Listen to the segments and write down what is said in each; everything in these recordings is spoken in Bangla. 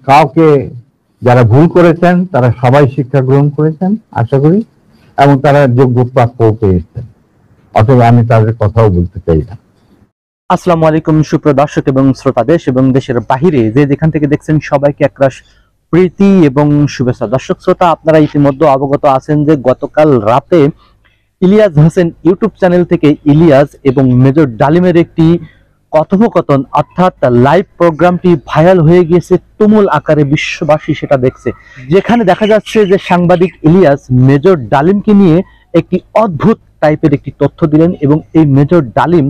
কাউকে, যারা ভুল করেছেন তারা সবাই শিক্ষা গ্রহণ করেছেন আশা করি, এবং তারা যোগ্য প্রাপ্য পেয়েছেন, অতএব আমি তাদের কথাও বলতে চাই না। আসসালামু আলাইকুম সুপ্রিয় দর্শক এবং শ্রোতা, দেশ এবং দেশের বাহিরে যে যেখান থেকে দেখছেন সবাইকে একরাশ প্রীতি এবং শুভেচ্ছা। দর্শক শ্রোতা, আপনারা ইতিমধ্যে অবগত আছেন যে গতকাল রাতে ইলিয়াস হোসেন ইউটিউব চ্যানেল থেকে ইলিয়াস এবং মেজর ডালিমের একটি কথোপকথন অর্থাৎ লাইভ প্রোগ্রামটি ভাইরাল হয়ে গিয়েছে তুমুল আকারে, বিশ্ববাসী সেটা দেখছে। যেখানে দেখা যাচ্ছে যে সাংবাদিক ইলিয়াস মেজর ডালিমকে নিয়ে একটি অদ্ভুত টাইপের একটি তথ্য দিলেন এবং এই মেজর ডালিম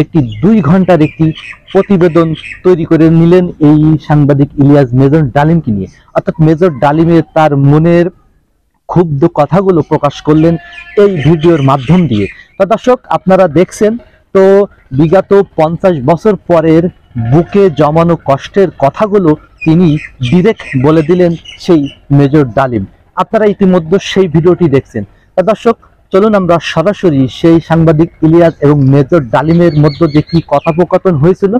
একটি 2 ঘন্টার একটি প্রতিবেদন তৈরি করে নিলেন এই সাংবাদিক ইলিয়াস মেজর ডালিমকে নিয়ে, অর্থাৎ মেজর ডালিমের তার মনের ক্ষুব্ধ কথাগুলো প্রকাশ করলেন এই ভিডিওর মাধ্যম দিয়ে। তো দর্শক, আপনারা দেখছেন তো বিগত 50 বছর পরের বুকে জমানো কষ্টের কথাগুলো তিনি ডিরেক্ট বলে দিলেন সেই মেজর ডালিম। আপনারা ইতিমধ্যে সেই ভিডিওটি দেখছেন। তো দর্শক, চলুন আমরা সরাসরি সেই সাংবাদিক ইলিয়াস এবং মেজর ডালিমের মধ্যে যে কি কথোপকথন হয়েছিল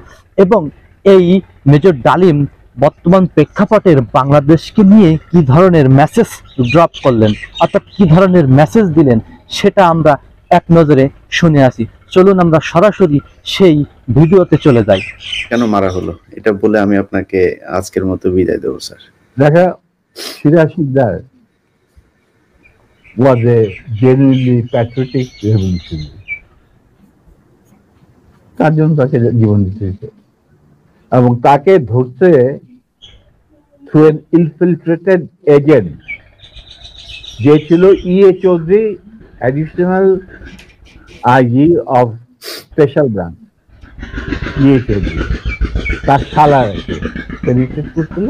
এবং এই মেজর ডালিম বর্তমান প্রেক্ষাপটের বাংলাদেশকে নিয়ে কি ধরনের মেসেজ ড্রপ করলেন, অর্থাৎ কি ধরনের মেসেজ দিলেন, সেটা আমরা এক নজরে শুনে আসি। চলুন আমরা সরাসরি সেই ভিডিওতে চলে যাই। কেন মারা হলো এটা বলে আমি আপনাকে আজকের মতো বিদায় দেবো স্যার। দেখা, Siraj Sikdar was a genuinely patriotic revolutionary. তার জন্য তাকে জীবন দিতে হয়েছে এবং তাকে ধরতে থ্রু এন ইনফিলট্রেটেড এজেন্ট যে ছিল E A Chowdhury, additional IG of special branch. E A Chowdhury তার শালাকে পেনিট্রেট করছিল,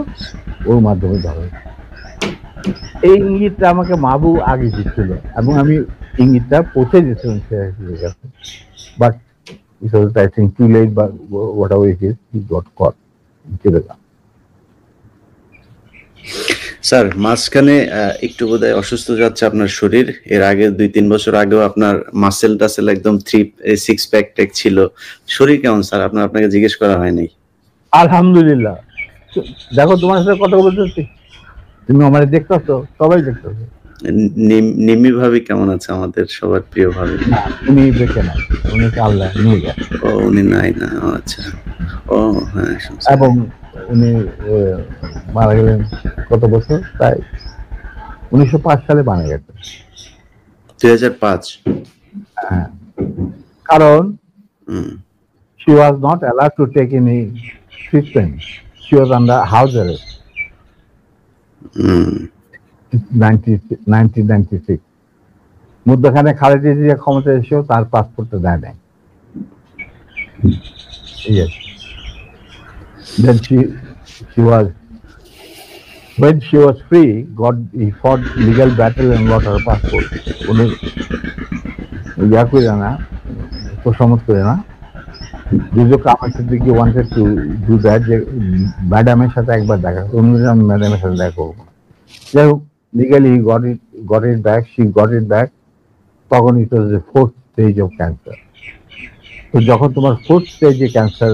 ওর মাধ্যমে ধরা হয়েছে। এই ইঙ্গিতটা আমাকে মাহবু আগে দিচ্ছিল এবং আমি ইঙ্গিতটা পৌঁছে দিয়েছিলাম সিরাজের কাছে, but it was I think too late, but whatever it is, he got caught in Chittagong. Sir, মাঝখানে একটু বোধহয় অসুস্থ যাচ্ছে আপনার শরীর। এর আগে 2-3 বছর আগেও আপনার মাসেল টাসেল একদম 3-6 প্যাক টেক ছিল। শরীর কেমন স্যার? আপনাকে জিজ্ঞেস করা হয় নাই। আলহামদুলিল্লাহ। দেখো, তোমার সাথে কথা বলতেছি, তুমি আমার দেখতেছো, সবাই দেখতেছো। নিমি ভাবি কেমন আছে? আমাদের সবার প্রিয় ভাবি। উনি বেঁচে নাই, উনি আল্লাহ নিয়ে গেছে। ও, উনি নাই না? আচ্ছা। ও হ্যাঁ। এবং উনি মারা গেলেন কত বছর? প্রায় 1905 সালে মারা গেছে। 2005? হ্যাঁ, কারণ she was not allowed to take any treatment. She was under house arrest. 1996 মধ্যখানে খালেদা জিয়া ক্ষমতা এসেও তার পাসপোর্টটা দেয় নাই। Yes. Then when she was free, he fought legal battle and got her passport. উনি ইয়া করে না, প্রশমত করে না। দুজো Kamal Siddiqui wanted to do that, যে ম্যাডামের সাথে একবার দেখা, অন্য ম্যাডামের সাথে দেখা করবো। যাই হোক, legally he got it back, she got it back. তখন it was the 4th stage of cancer. তো যখন তোমার 4th stage ক্যান্সার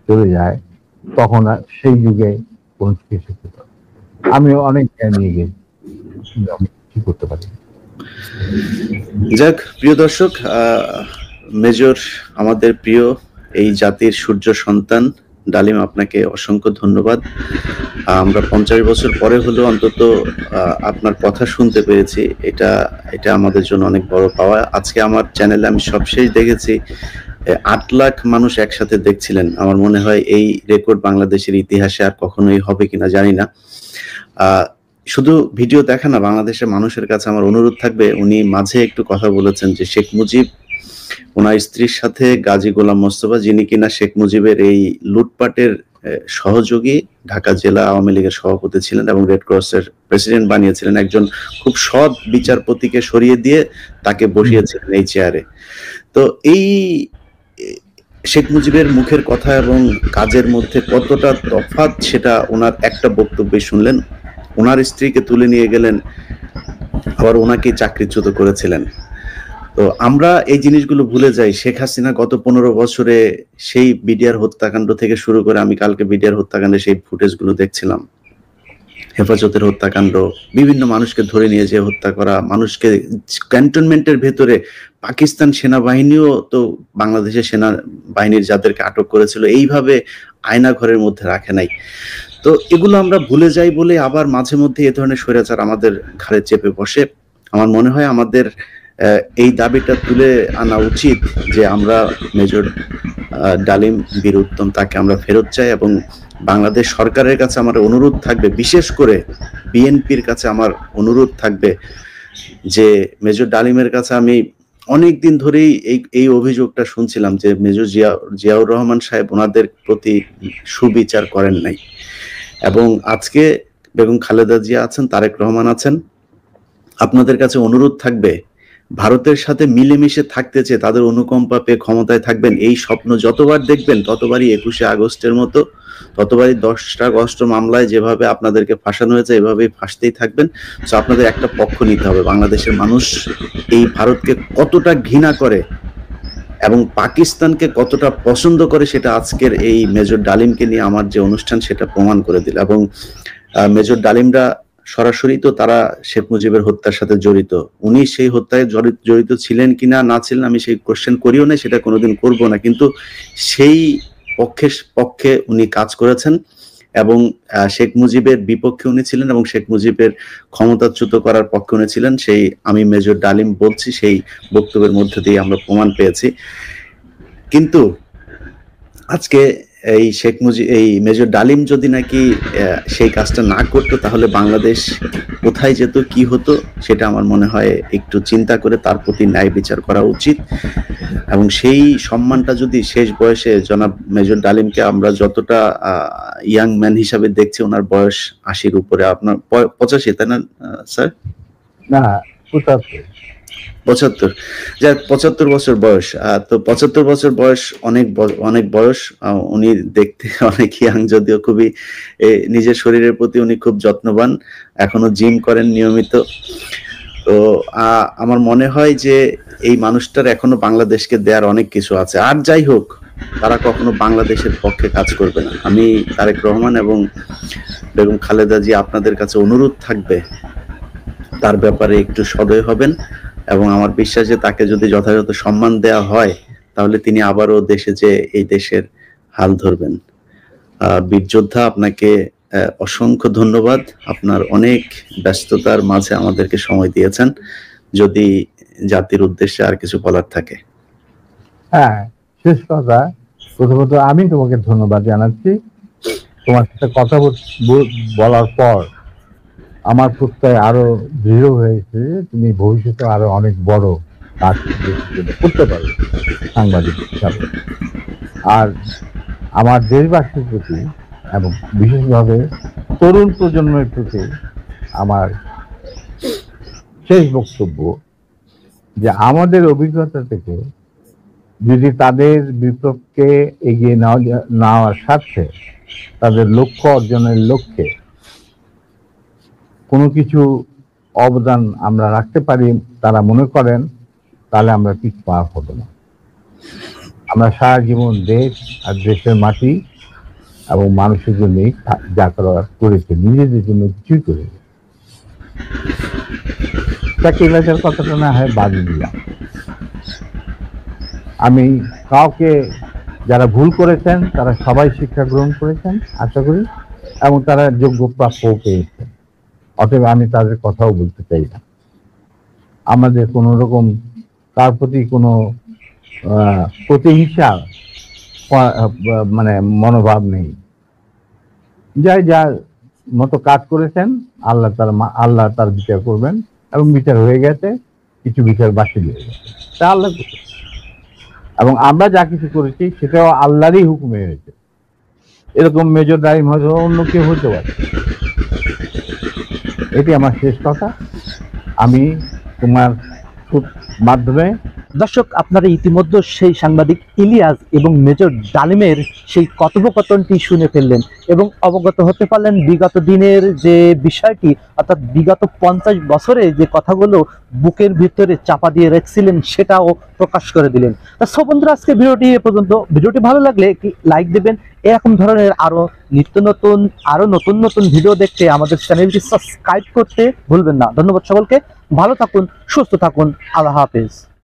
চলে যায়, তখন সেই যুগে কোন চিকিৎসা, আমি অনেক জ্ঞান নিয়ে গেছি, কি করতে পারি। যাক, প্রিয় দর্শক, মেজর আমাদের প্রিয় এই জাতির সূর্য সন্তান ডালিম, আপনাকে অসংখ্য ধন্যবাদ। আমরা 50 বছর পরে হলেও অন্তত আপনার কথা শুনতে পেরেছি, এটা আমাদের জন্য অনেক বড় পাওয়া। আজকে আমার চ্যানেলে আমি সবশেষ দেখেছি 8 লাখ মানুষ একসাথে দেখছিলেন। আমার মনে হয় এই রেকর্ড বাংলাদেশের ইতিহাসে আর কখনোই হবে কিনা জানি না। শুধু ভিডিও দেখা না, বাংলাদেশের মানুষের কাছে আমার অনুরোধ থাকবে, উনি মাঝে একটু কথা বলেছেন যে শেখ মুজিব ওনার স্ত্রীর সাথে গাজী গোলাম মোস্তফা, যিনি কিনা শেখ মুজিবের এই লুটপাটের সহযোগী, ঢাকা জেলা আওয়ামী লীগের সভাপতি ছিলেন এবং রেড ক্রসের প্রেসিডেন্ট বানিয়েছিলেন, একজন খুব সৎ বিচারপতিকে সরিয়ে দিয়ে তাকে বসিয়েছিলেন এই চেয়ারে। তো এই শেখ মুজিবের মুখের কথা এবং কাজের মধ্যে কতটা তফাৎ, সেটা ওনার একটা বক্তব্যে শুনলেন। ওনার স্ত্রীকে তুলে নিয়ে গেলেন, আবার ওনাকে চাকরিচ্যুত করেছিলেন। তো আমরা এই জিনিসগুলো ভুলে যাই। শেখ হাসিনা গত 15 বছরে সেই বিডিআর হত্যাকাণ্ড থেকে শুরু করে, আমি কালকে বিডিআর হত্যাকাণ্ডের সেই ফুটেজগুলো দেখছিলাম, হেফাজতের হত্যাকাণ্ড, বিভিন্ন মানুষকে ধরে নিয়ে যে হত্যা করা, মানুষকে ক্যান্টনমেন্টের ভেতরে পাকিস্তান সেনাবাহিনীও তো বাংলাদেশের সেনাবাহিনীর যাদেরকে আটক করেছিল এইভাবে আয়না ঘরের মধ্যে রাখে নাই। তো এগুলো আমরা ভুলে যাই বলে আবার মাঝে মধ্যে এ ধরনের স্বৈরাচার আমাদের ঘাড়ে চেপে বসে। আমার মনে হয় আমাদের এই দাবিটা তুলে আনা উচিত যে আমরা মেজর ডালিম বীর উত্তম তাকে আমরা ফেরত চাই, এবং বাংলাদেশ সরকারের কাছে আমার অনুরোধ থাকবে, বিশেষ করে বিএনপির কাছে আমার অনুরোধ থাকবে যে মেজর ডালিমের কাছে আমি অনেক দিন ধরেই এই অভিযোগটা শুনছিলাম যে মেজর জিয়াউর রহমান সাহেব ওনাদের প্রতি সুবিচার করেন নাই, এবং আজকে বেগম খালেদা জিয়া আছেন, তারেক রহমান আছেন, আপনাদের কাছে অনুরোধ থাকবে ভারতের সাথে মিলেমিশে থাকতে চেয়ে তাদের অনুকম্পা পেয়ে ক্ষমতায় থাকবেন, এই স্বপ্ন যতবার দেখবেন ততবারই 21শে আগস্টের মতো, ততবারই 10টা আগস্ট মামলায় যেভাবে আপনাদেরকে ফাঁসানো হয়েছে এভাবেই ফাঁসতেই থাকবেন। তো আপনাদের একটা পক্ষ নিতে হবে। বাংলাদেশের মানুষ এই ভারতকে কতটা ঘৃণা করে এবং পাকিস্তানকে কতটা পছন্দ করে সেটা আজকের এই মেজর ডালিমকে নিয়ে আমার যে অনুষ্ঠান সেটা প্রমাণ করে দিল। এবং মেজর ডালিমরা সরাসরি তো তারা শেখ মুজিবের হত্যার সাথে জড়িত, উনি সেই হত্যায় জড়িত ছিলেন কিনা না ছিলেন আমি সেই কোশ্চেন করিও না, সেটা কোনোদিন করব না, কিন্তু সেই পক্ষে উনি কাজ করেছেন এবং শেখ মুজিবের বিপক্ষে উনি ছিলেন এবং শেখ মুজিবের ক্ষমতাচ্যুত করার পক্ষে উনি ছিলেন। সেই আমি মেজর ডালিম বলছি, সেই বক্তব্যের মধ্যে দিয়ে আমরা প্রমাণ পেয়েছি। কিন্তু আজকে এই মেজর ডালিম যদি নাকি সেই কাজটা না করতো তাহলে বাংলাদেশ কোথায় যেত, কি হতো, সেটা আমার মনে হয় একটু চিন্তা করে তার প্রতি ন্যায় বিচার করা উচিত। এবং সেই সম্মানটা যদি শেষ বয়সে জনাব মেজর ডালিমকে আমরা যতটা ইয়াং ম্যান হিসাবে দেখছি, ওনার বয়স 80-র উপরে, আপনার 85 তাই না স্যার? না 75 যাক 75 বছর বয়স। তো 75 বছর বয়স অনেক বয়স। উনি দেখতে অনেক ইয়াং, যদিও খুবই নিজের শরীরের প্রতি উনি খুব যত্নবান, এখনো জিম করেন নিয়মিত। তো আমার মনে হয় যে এই মানুষটার এখনো বাংলাদেশকে দেওয়ার অনেক কিছু আছে। আর যাই হোক, তারা কখনো বাংলাদেশের পক্ষে কাজ করবে না। আমি তারেক রহমান এবং বেগম খালেদা জি আপনাদের কাছে অনুরোধ থাকবে তার ব্যাপারে একটু সদয় হবেন, এবং আমার বিশ্বাস যে তাকে যদি যথাযথ সম্মান দেওয়া হয় তাহলে তিনি আবারও দেশে যে এই দেশের হাল ধরবেন। বীর যোদ্ধা, আপনাকে অসংখ্য ধন্যবাদ। আপনার অনেক ব্যস্ততার মাঝে আমাদেরকে সময় দিয়েছেন। যদি জাতির উদ্দেশ্যে আর কিছু বলার থাকে। হ্যাঁ, শেষ কথা, প্রথমত আমি তোমাকে ধন্যবাদ জানাচ্ছি। তোমার সাথে কথা বলার পর আমার প্রত্যয় আরো দৃঢ় হয়েছে, তুমি ভবিষ্যতে আরো অনেক বড় কাজ করতে পারবে সাংবাদিক হিসাবে। আর আমার দেশবাসীর প্রতি এবং বিশেষভাবে তরুণ প্রজন্মের প্রতি আমার শেষ বক্তব্য যে আমাদের অভিজ্ঞতা থেকে যদি তাদের বিপক্ষে এগিয়ে নেওয়ার স্বার্থে তাদের লক্ষ্য অর্জনের লক্ষ্যে কোনো কিছু অবদান আমরা রাখতে পারি তারা মনে করেন, তাহলে আমরা পিছ পা হব না। আমরা সারা জীবন দেশ আর দেশের মাটি এবং মানুষের জন্য যা করার করেছে, নিজেদের জন্য কিছুই করে চাকরিবাজার কথাটা না হয় বাদ দিলাম। আমি কাউকে, যারা ভুল করেছেন তারা সবাই শিক্ষা গ্রহণ করেছেন আশা করি, এবং তারা যোগ্য প্রাপ্য পেয়েছেন। অতএব আমি তাদের কথাও বলতে চাই না। আমাদের কোন রকম তার প্রতি কোনো প্রতিহিংসা মানে মনোভাব নেই। যার মতো কাজ করেছেন আল্লাহ তার বিচার করবেন, এবং বিচার হয়ে গেছে, কিছু বিচার বাকি হয়ে গেছে, তা আল্লাহ। এবং আমরা যা কিছু করেছি সেটাও আল্লাহরই হুকুমে হয়েছে। এরকম মেজর ডালিম হয়তো অন্য কেউ হতে পারে। এটি আমার শেষ কথা। আমি তোমার মাধ্যমে দর্শক, আপনারা ইতিমধ্যে সেই সাংবাদিক ইলিয়াস এবং মেজর ডালিমের সেই কথোপকথনটি শুনে ফেললেন এবং অবগত হতে পারলেন বিগত দিনের যে বিষয়টি, অর্থাৎ বিগত 50 বছরে যে কথাগুলো বুকের ভিতরে চাপা দিয়ে রেখেছিলেন সেটাও প্রকাশ করে দিলেন। তা সব বন্ধুরা, আজকে ভিডিওটি এ পর্যন্ত। ভিডিওটি ভালো লাগলে একটি লাইক দেবেন। এরকম ধরনের আরো নিত্য নতুন নতুন নতুন ভিডিও দেখতে আমাদের চ্যানেলটি সাবস্ক্রাইব করতে ভুলবেন না। ধন্যবাদ সকলকে, ভালো থাকুন, সুস্থ থাকুন, আল্লাহ হাফেজ।